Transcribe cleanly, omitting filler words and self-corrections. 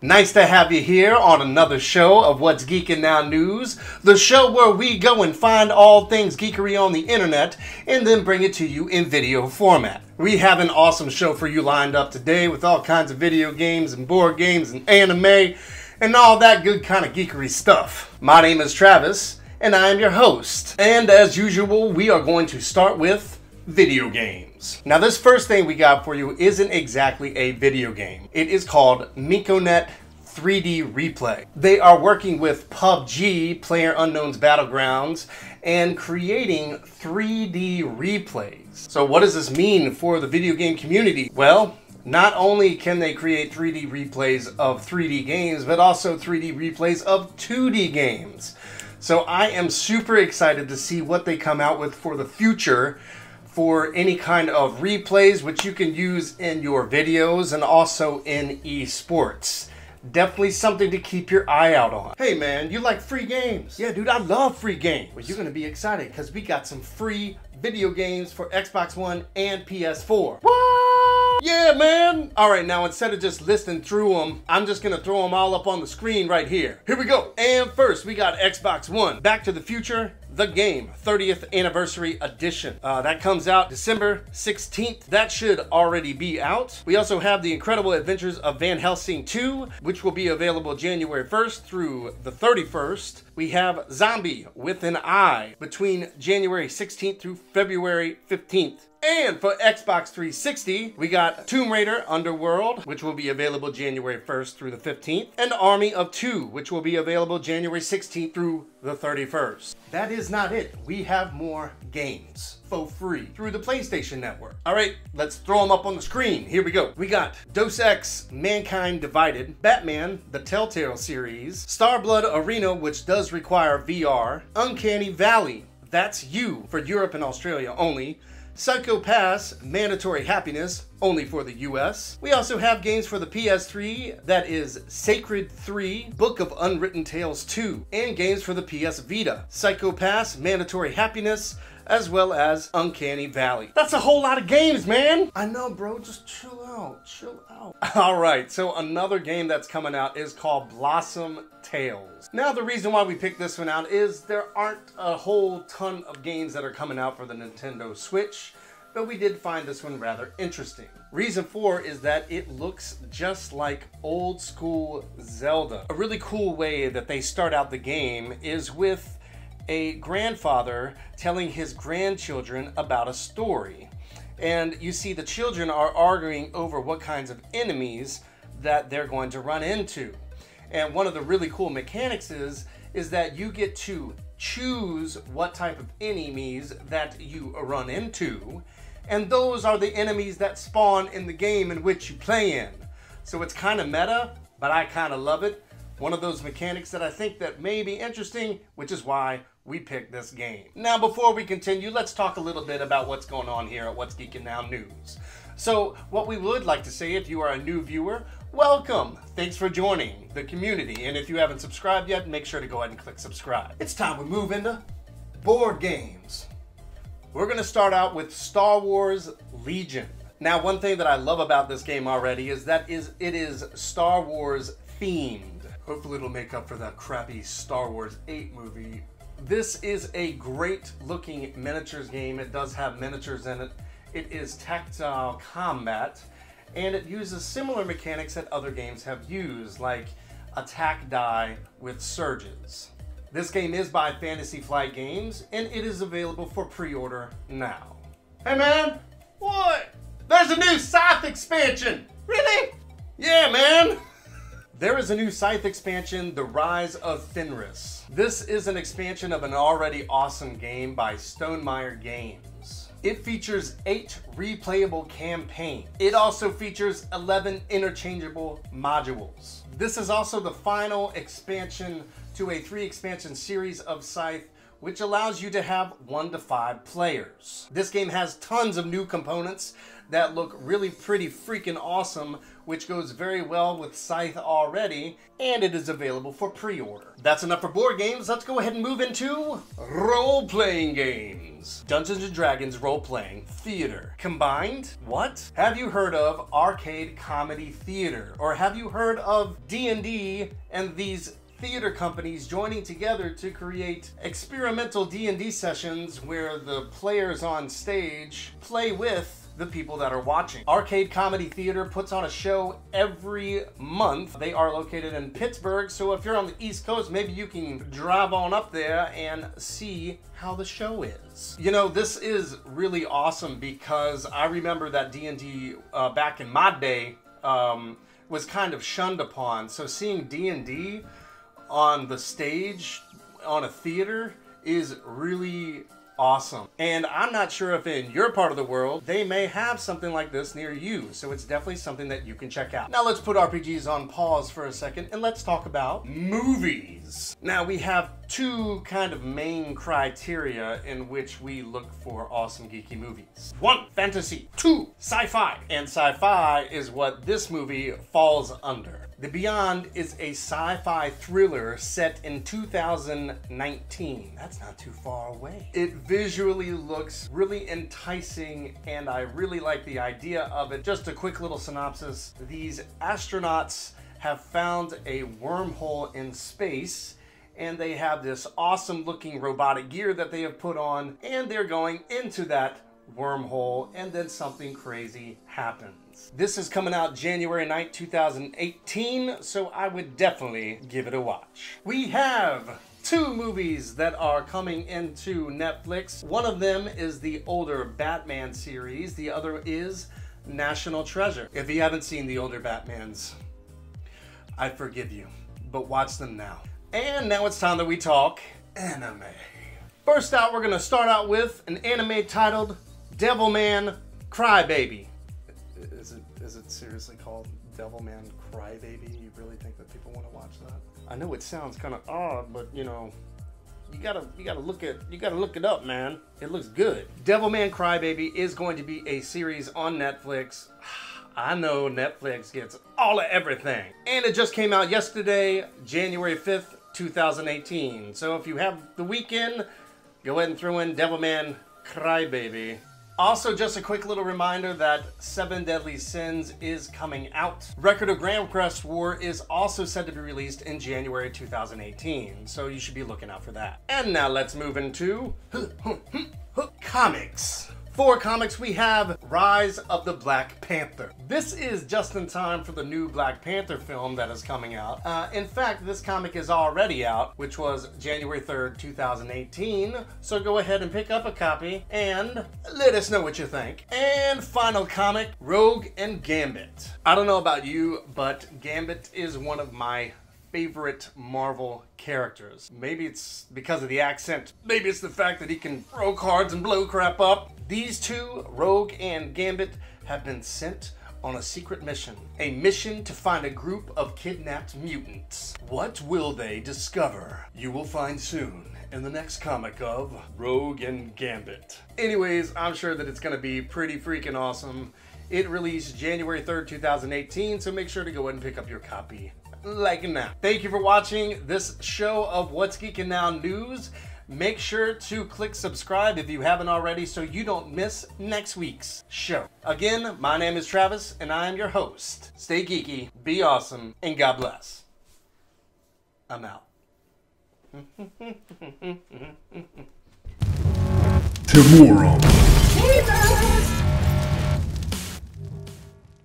Nice to have you here on another show of What's Geekin Now News, the show where we go and find all things geekery on the internet and then bring it to you in video format. We have an awesome show for you lined up today with all kinds of video games and board games and anime and all that good kind of geekery stuff. My name is Travis and I am your host. And as usual, we are going to start with video games. Now this first thing we got for you isn't exactly a video game. It is called Minkonet 3D Replay. They are working with PUBG, PlayerUnknown's Battlegrounds, and creating 3D replays. So what does this mean for the video game community? Well, not only can they create 3D replays of 3D games, but also 3D replays of 2D games. So I am super excited to see what they come out with for the future for any kind of replays, which you can use in your videos and also in esports. Definitely something to keep your eye out on. Hey man, you like free games? Yeah dude, I love free games. Well, you're gonna be excited because we got some free video games for Xbox One and PS4. What? Yeah man! Alright, now instead of just listing through them, I'm just gonna throw them all up on the screen right here. Here we go. And first, we got Xbox One. Back to the Future, The Game 30th Anniversary Edition. That comes out December 16th. That should already be out. We also have The Incredible Adventures of Van Helsing 2, which will be available January 1st through the 31st. We have Zombi with an I between January 16th through February 15th. And for Xbox 360, we got Tomb Raider Underworld, which will be available January 1st through the 15th, and Army of Two, which will be available January 16th through the 31st. That is not it. We have more games for free through the PlayStation Network. All right, let's throw them up on the screen. Here we go. We got Deus Ex: Mankind Divided, Batman, the Telltale series, StarBlood Arena, which does require VR, Uncanny Valley, That's You for Europe and Australia only, Psycho Pass, Mandatory Happiness, only for the US. We also have games for the PS3, that is Sacred 3, Book of Unwritten Tales 2, and games for the PS Vita, Psycho Pass, Mandatory Happiness, as well as Uncanny Valley. That's a whole lot of games, man! I know, bro, just chill out, chill out. Alright, so another game that's coming out is called Blossom Tales. Now, the reason why we picked this one out is there aren't a whole ton of games that are coming out for the Nintendo Switch, but we did find this one rather interesting. Reason for is that it looks just like old school Zelda. A really cool way that they start out the game is with a grandfather telling his grandchildren about a story. And you see the children are arguing over what kinds of enemies that they're going to run into. And one of the really cool mechanics is that you get to choose what type of enemies that you run into. And those are the enemies that spawn in the game in which you play in. So it's kind of meta, but I kind of love it. One of those mechanics that I think that may be interesting, which is why we picked this game. Now, before we continue, let's talk a little bit about what's going on here at What's Geekin Now News. So, what we would like to say, if you are a new viewer, welcome! Thanks for joining the community. And if you haven't subscribed yet, make sure to go ahead and click subscribe. It's time we move into board games. We're going to start out with Star Wars Legion. Now, one thing that I love about this game already is that it is Star Wars themed. Hopefully it'll make up for that crappy Star Wars 8 movie. This is a great looking miniatures game. It does have miniatures in it. It is tactile combat, and it uses similar mechanics that other games have used, like attack die with surges. This game is by Fantasy Flight Games, and it is available for pre-order now. Hey man, what? There's a new Scythe expansion! Really? Yeah man! There is a new Scythe expansion, The Rise of Fenris. This is an expansion of an already awesome game by Stonemaier Games. It features 8 replayable campaigns. It also features 11 interchangeable modules. This is also the final expansion to a 3-expansion series of Scythe, which allows you to have 1 to 5 players. This game has tons of new components that look really pretty freaking awesome, which goes very well with Scythe already, and it is available for pre-order. That's enough for board games. Let's go ahead and move into role-playing games. Dungeons & Dragons role-playing theater. Combined? What? Have you heard of arcade comedy theater? Or have you heard of D&D and these theater companies joining together to create experimental D&D sessions where the players on stage play with the people that are watching? Arcade Comedy Theater puts on a show every month. They are located in Pittsburgh, so if you're on the East Coast, maybe you can drive on up there and see how the show is. You know, this is really awesome because I remember that D&D back in my day was kind of shunned upon. So seeing D&D on the stage on a theater is really awesome. And I'm not sure if in your part of the world they may have something like this near you, so it's definitely something that you can check out. Now let's put RPGs on pause for a second and let's talk about movies. Now we have two kind of main criteria in which we look for awesome geeky movies. 1, fantasy. 2, sci-fi. And sci-fi is what this movie falls under. The Beyond is a sci-fi thriller set in 2019. That's not too far away. It visually looks really enticing and I really like the idea of it. Just a quick little synopsis. These astronauts have found a wormhole in space and they have this awesome looking robotic gear that they have put on and they're going into that wormhole and then something crazy happens. This is coming out January 9th, 2018, so I would definitely give it a watch. We have 2 movies that are coming into Netflix. One of them is the older Batman series. The other is National Treasure. If you haven't seen the older Batmans, I forgive you, but watch them now. And now it's time that we talk anime. First out, we're gonna start out with an anime titled Devilman Crybaby. Is it seriously called Devilman Crybaby? You really think that people want to watch that? I know it sounds kind of odd, but you know, you gotta look it up, man. It looks good. Devilman Crybaby is going to be a series on Netflix. I know Netflix gets all of everything. And it just came out yesterday, January 5th, 2018. So if you have the weekend, go ahead and throw in Devilman Crybaby. Also, just a quick little reminder that 7 Deadly Sins is coming out. Record of Grand Crest War is also said to be released in January 2018, so you should be looking out for that. And now let's move into comics. For comics, we have Rise of the Black Panther. This is just in time for the new Black Panther film that is coming out. In fact, this comic is already out, which was January 3rd, 2018. So go ahead and pick up a copy and let us know what you think. And final comic, Rogue and Gambit. I don't know about you, but Gambit is one of my favorite Marvel characters. Maybe it's because of the accent. Maybe it's the fact that he can throw cards and blow crap up. These two, Rogue and Gambit, have been sent on a secret mission. A mission to find a group of kidnapped mutants. What will they discover? You will find soon in the next comic of Rogue and Gambit. Anyways, I'm sure that it's gonna be pretty freaking awesome. It released January 3rd, 2018, so make sure to go ahead and pick up your copy like now. Thank you for watching this show of What's Geekin Now News. Make sure to click subscribe if you haven't already so you don't miss next week's show. Again, my name is Travis and I am your host. Stay geeky, be awesome, and God bless. I'm out. TIMORUM.